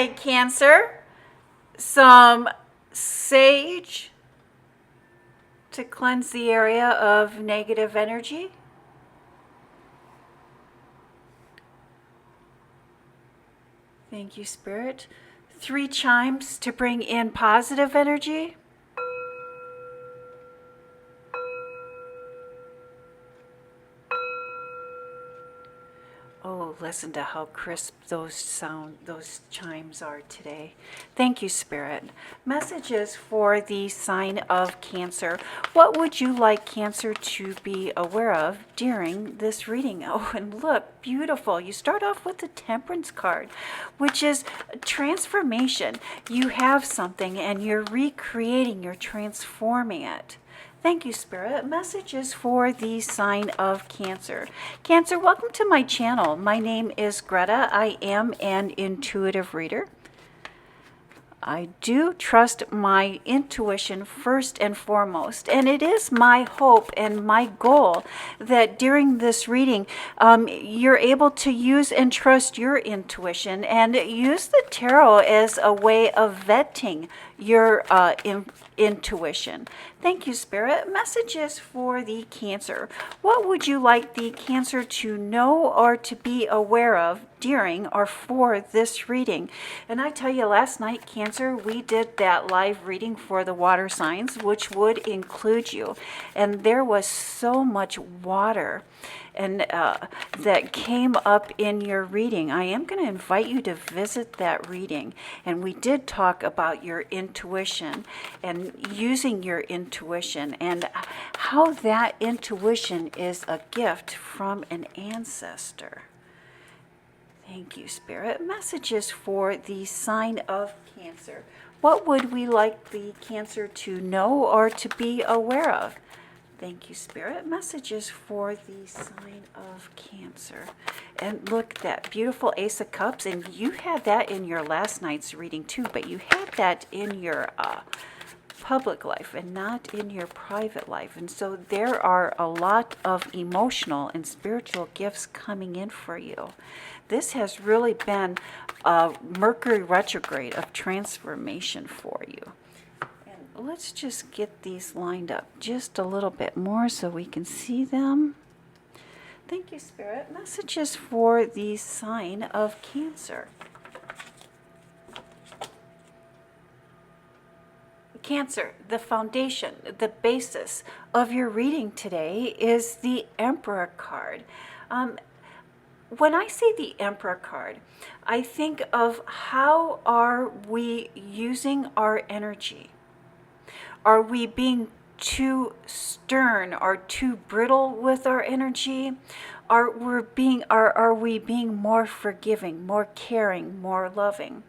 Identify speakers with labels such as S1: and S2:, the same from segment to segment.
S1: right, Cancer. Some sage to cleanse the area of negative energy. Thank you, Spirit. 3 chimes to bring in positive energy. Oh, listen to how crisp those chimes are today. Thank you, Spirit. Messages for the sign of Cancer. What would you like Cancer to be aware of during this reading? Oh, and look, beautiful. You start off with the Temperance card, which is transformation. You have something and you're recreating, you're transforming it. Thank you, Spirit. Messages for the sign of Cancer. Cancer, welcome to my channel. My name is Greta. I am an intuitive reader. I do trust my intuition first and foremost, and it is my hope and my goal that during this reading you're able to use and trust your intuition and use the tarot as a way of vetting your intuition. Thank you, Spirit. Messages for the Cancer. What would you like the Cancer to know or to be aware of during or for this reading? And I tell you, last night, Cancer, we did that live reading for the water signs, which would include you. And there was so much water and that came up in your reading. I am going to invite you to visit that reading. And we did talk about your intuition and using your intuition and how that intuition is a gift from an ancestor. Thank you, Spirit. Messages for the sign of Cancer. What would we like the Cancer to know or to be aware of? Thank you, Spirit. Messages for the sign of Cancer. And look, that beautiful Ace of Cups. And you had that in your last night's reading too, but you had that in your public life and not in your private life. And so there are a lot of emotional and spiritual gifts coming in for you. This has really been a Mercury retrograde of transformation for you. Let's just get these lined up just a little bit more so we can see them. Thank you, Spirit. Messages for the sign of Cancer. Cancer, the foundation, the basis of your reading today is the Emperor card. When I say the Emperor card, I think of how are we using our energy? Are we being too stern or too brittle with our energy? Are we being more forgiving, more caring, more loving?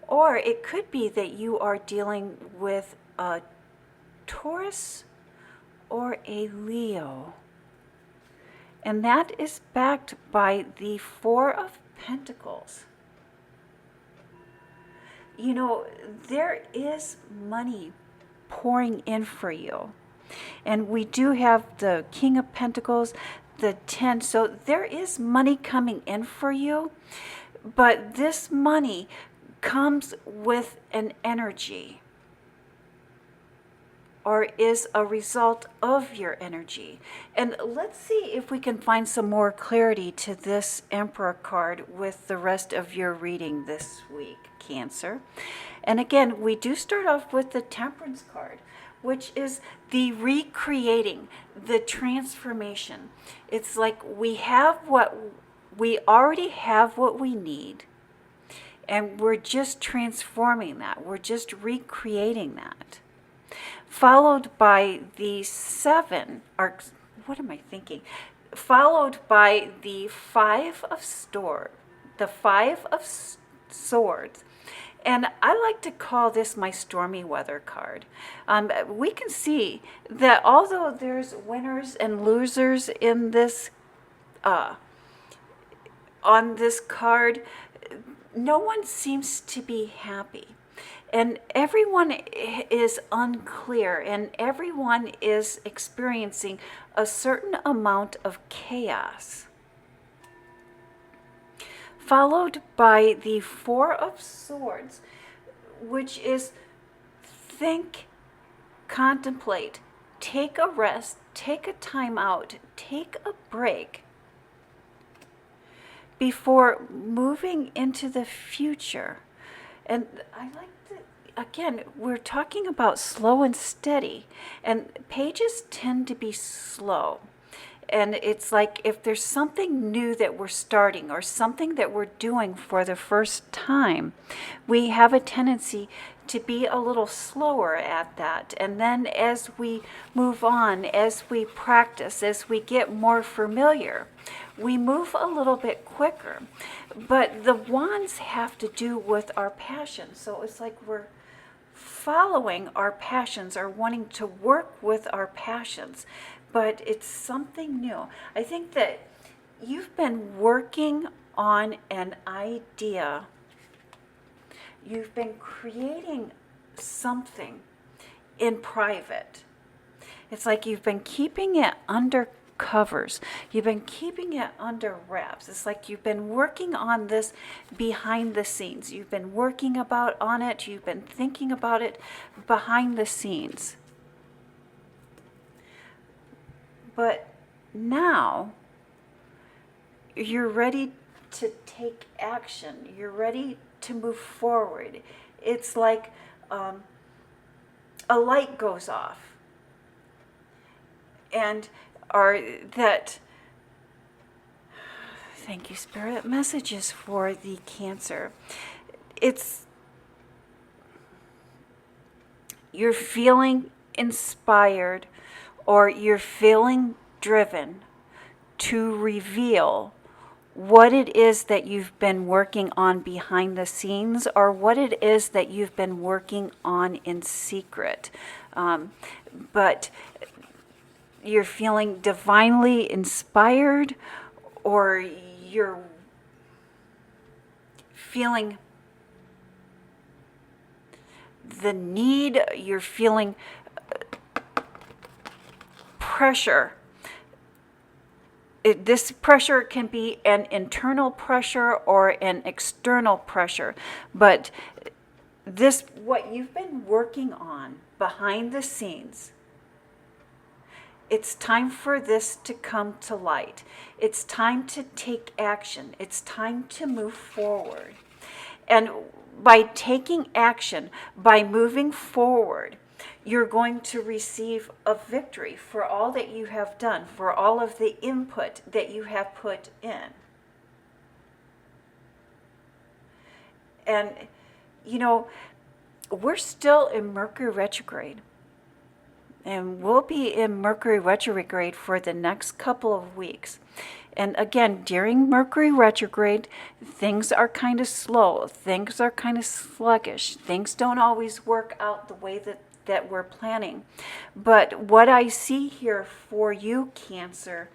S1: Or it could be that you are dealing with a Taurus or a Leo. And that is backed by the Four of Pentacles. You know, there is money pouring in for you. And we do have the King of Pentacles, the 10. So there is money coming in for you. But this money comes with an energy or is a result of your energy. And let's see if we can find some more clarity to this Emperor card with the rest of your reading this week, Cancer. And again, we do start off with the Temperance card, which is the recreating, the transformation. It's like we already have what we need, and we're just transforming that. We're just recreating that. Followed by the 7, or what am I thinking? Followed by the 5 of Swords. And I like to call this my stormy weather card. We can see that although there's winners and losers in this, on this card, no one seems to be happy. And everyone is unclear, and everyone is experiencing a certain amount of chaos. followed by the Four of Swords, which is think, contemplate, take a rest, take a time out, take a break before moving into the future. And I like to, again, we're talking about slow and steady, and pages tend to be slow. And it's like if there's something new that we're starting or something that we're doing for the first time, we have a tendency to be a little slower at that. And then as we move on, as we practice, as we get more familiar, we move a little bit quicker. But the wands have to do with our passion. So it's like we're following our passions or wanting to work with our passions, but it's something new. I think that you've been working on an idea. You've been creating something in private. It's like you've been keeping it under covers. You've been keeping it under wraps. It's like you've been working on this behind the scenes. You've been working on it. You've been thinking about it behind the scenes. But now you're ready to take action. You're ready to move forward. It's like a light goes off. And thank you, Spirit, messages for the Cancer. You're feeling inspired or you're feeling driven to reveal what it is that you've been working on behind the scenes or what it is that you've been working on in secret. But you're feeling divinely inspired or you're feeling the need, you're feeling pressure. This pressure can be an internal pressure or an external pressure, but what you've been working on behind the scenes, it's time for this to come to light. It's time to take action. It's time to move forward. And by taking action, by moving forward, you're going to receive a victory for all that you have done, for all of the input that you have put in. And, we're still in Mercury retrograde. And we'll be in Mercury retrograde for the next couple of weeks. And again, during Mercury retrograde, things are kind of slow. Things are kind of sluggish. Things don't always work out the way that we're planning. But what I see here for you, Cancer,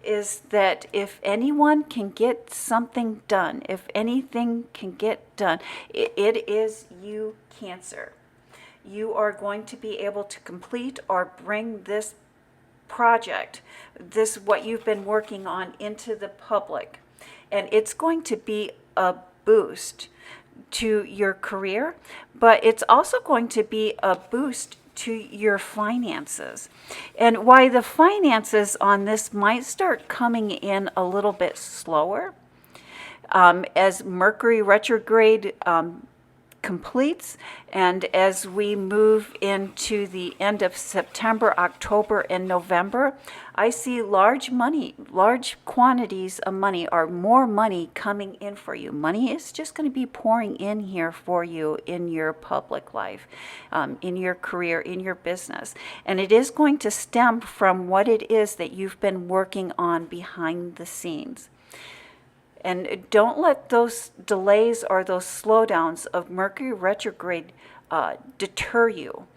S1: is that if anyone can get something done, if anything can get done, it is you, Cancer. You are going to be able to complete or bring this project, what you've been working on, into the public. And it's going to be a boost to your career, but it's also going to be a boost to your finances. And why the finances on this might start coming in a little bit slower as Mercury retrograde completes, and as we move into the end of September, October, and November, I see large quantities of money or more money coming in for you. Money is just going to be pouring in here for you in your public life, in your career, in your business. And it is going to stem from what it is that you've been working on behind the scenes. And don't let those delays or those slowdowns of Mercury retrograde deter you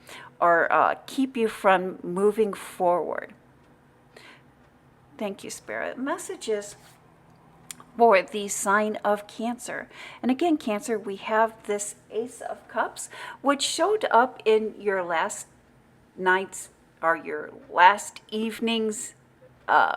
S1: or keep you from moving forward. Thank you, Spirit. Messages for the sign of Cancer. And again, Cancer, we have this Ace of Cups, which showed up in your last night's or your last evening's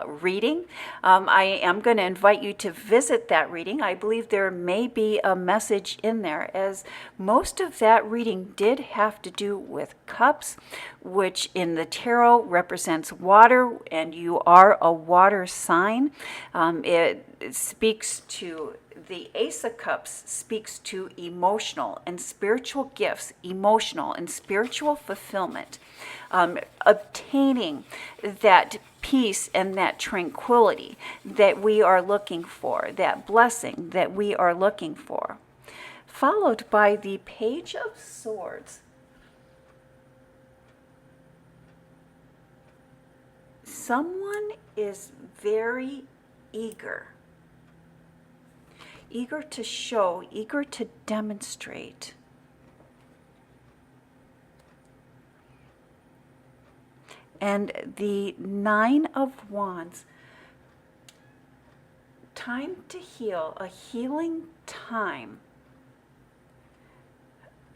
S1: reading. I am going to invite you to visit that reading. I believe there may be a message in there, as most of that reading did have to do with cups, which in the tarot represents water, and you are a water sign. It speaks to the Ace of Cups speaks to emotional and spiritual gifts, emotional and spiritual fulfillment, obtaining that peace and that tranquility that we are looking for, that blessing that we are looking for. Followed by the Page of Swords. Someone is very eager to show, eager to demonstrate. And the Nine of Wands, time to heal, a healing time.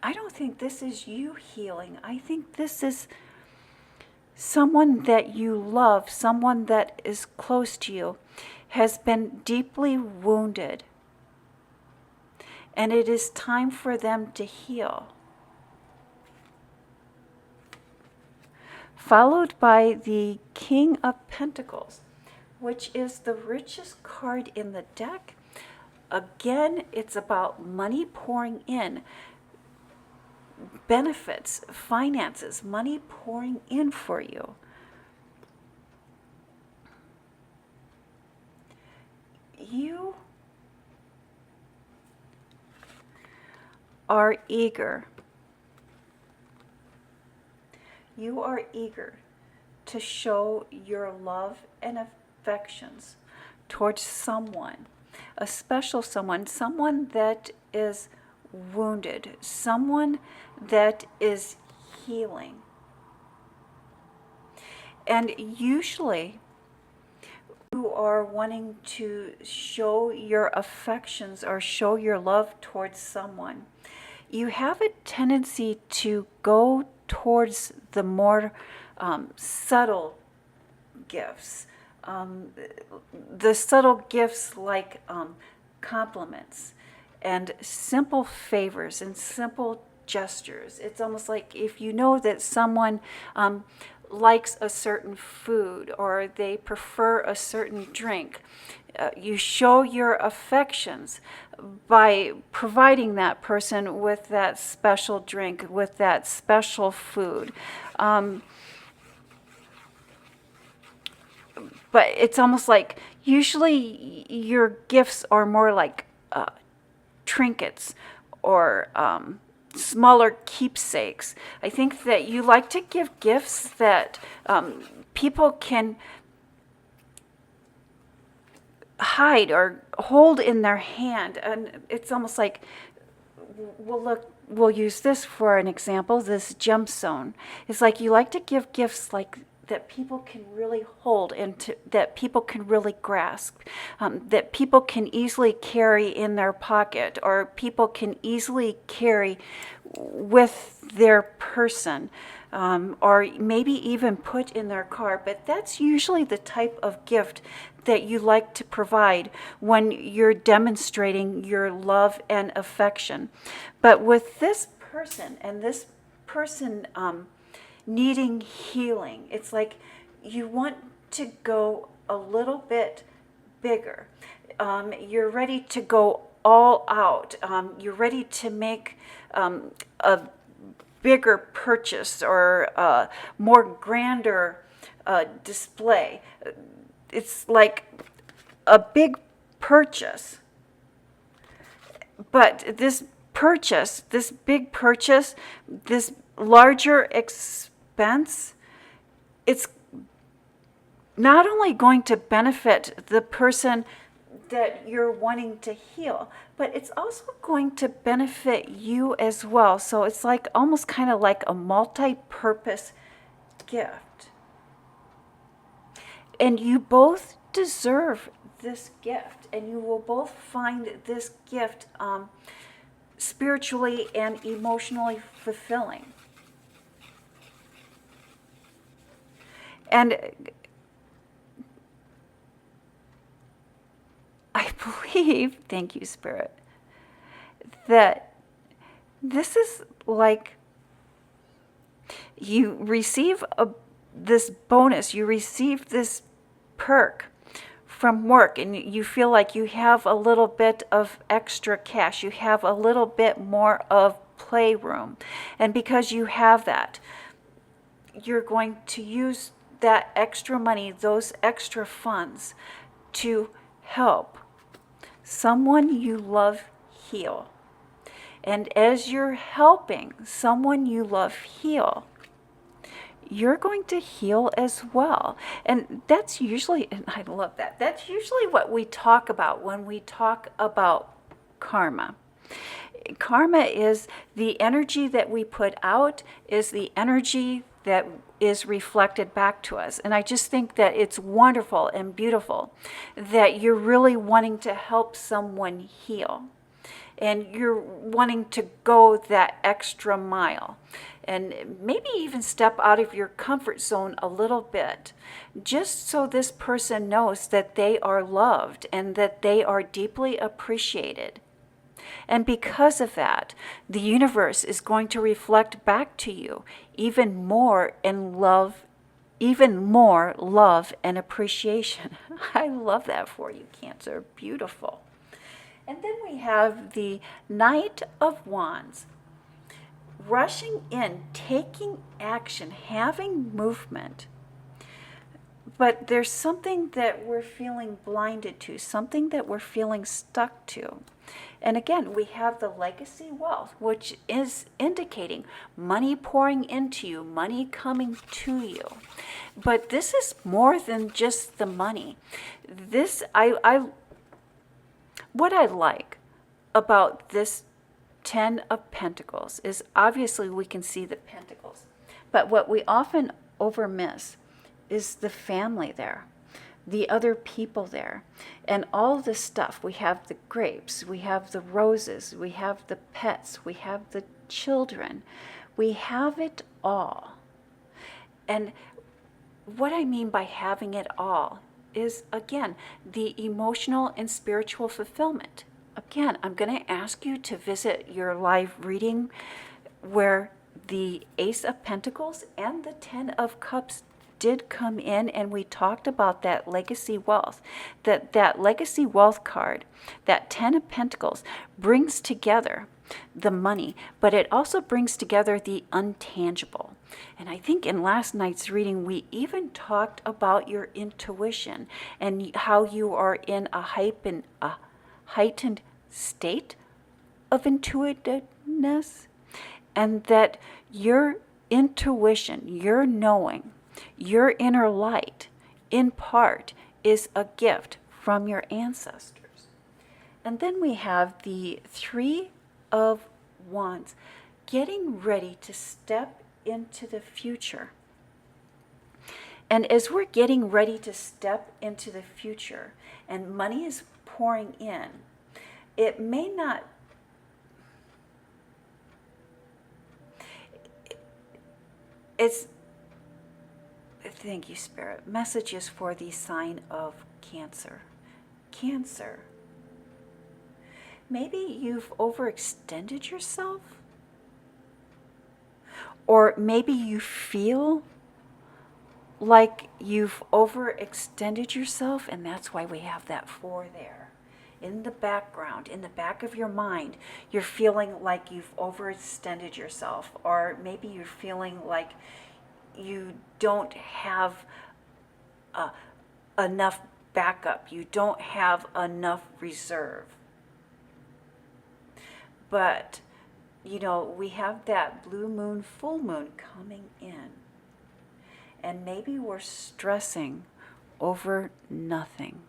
S1: I don't think this is you healing. I think this is someone that you love, someone that is close to you, has been deeply wounded. And it is time for them to heal. Followed by the King of Pentacles, which is the richest card in the deck. Again, it's about money pouring in, benefits, finances, money pouring in for you. You are eager. You are eager to show your love and affections towards someone, a special someone, someone that is wounded, someone that is healing. And usually, you are wanting to show your affections or show your love towards someone. You have a tendency to go towards the more subtle gifts. The subtle gifts like compliments and simple favors and simple gestures. It's almost like if you know that someone likes a certain food or they prefer a certain drink, you show your affections by providing that person with that special drink, with that special food. But it's almost like usually your gifts are more like trinkets or smaller keepsakes. I think that you like to give gifts that people can hide or hold in their hand. And it's almost like, we'll use this for an example, this gemstone. It's like you like to give gifts like that people can really hold and that people can really grasp, that people can easily carry in their pocket or people can easily carry with their person, or maybe even put in their car. But that's usually the type of gift that you like to provide when you're demonstrating your love and affection. But with this person and this person needing healing, it's like you want to go a little bit bigger. You're ready to go all out. You're ready to make a bigger purchase or a more grander display. It's like a big purchase. But this purchase, this big purchase, this larger expense, it's not only going to benefit the person that you're wanting to heal, but it's also going to benefit you as well. So it's like almost kind of like a multi-purpose gift. And you both deserve this gift, and you will both find this gift spiritually and emotionally fulfilling. And believe, thank you, Spirit, that this is like you receive this bonus, you receive this perk from work, and you feel like you have a little bit of extra cash, you have a little bit more of playroom. And because you have that, you're going to use that extra money, those extra funds, to help someone you love heal. And as you're helping someone you love heal, you're going to heal as well. And that's usually, and I love that, that's usually what we talk about when we talk about karma. Karma is the energy that we put out, is the energy that is reflected back to us. And I just think that it's wonderful and beautiful that you're really wanting to help someone heal. And you're wanting to go that extra mile. And maybe even step out of your comfort zone a little bit, just so this person knows that they are loved and that they are deeply appreciated. And because of that, the universe is going to reflect back to you even more love and appreciation. I love that for you, Cancer. Beautiful. And then we have the Knight of Wands. Rushing in, taking action, having movement. But there's something that we're feeling blinded to, something that we're feeling stuck to. And again, we have the legacy wealth, which is indicating money pouring into you, money coming to you. But this is more than just the money. What I like about this 10 of Pentacles is obviously we can see the pentacles. But what we often overmiss is the family there, the other people there, and all the stuff. We have the grapes, we have the roses, we have the pets, we have the children. We have it all. And what I mean by having it all is, again, the emotional and spiritual fulfillment. Again, I'm going to ask you to visit your live reading where the Ace of Pentacles and the 10 of Cups did come in, and we talked about that legacy wealth. That legacy wealth card, that 10 of Pentacles, brings together the money, but it also brings together the untangible. And I think in last night's reading, we even talked about your intuition and how you are in a heightened state of intuitiveness, and that your intuition, your knowing, your inner light, in part, is a gift from your ancestors. And then we have the 3 of Wands, getting ready to step into the future. And as we're getting ready to step into the future and money is pouring in, it may not, thank you, Spirit. Messages for the sign of Cancer. Cancer. Maybe you've overextended yourself. Or maybe you feel like you've overextended yourself, and that's why we have that 4 there. In the background, in the back of your mind, you're feeling like you've overextended yourself. Or maybe you're feeling like you don't have enough backup. You don't have enough reserve. But, you know, we have that blue moon, full moon coming in. And maybe we're stressing over nothing.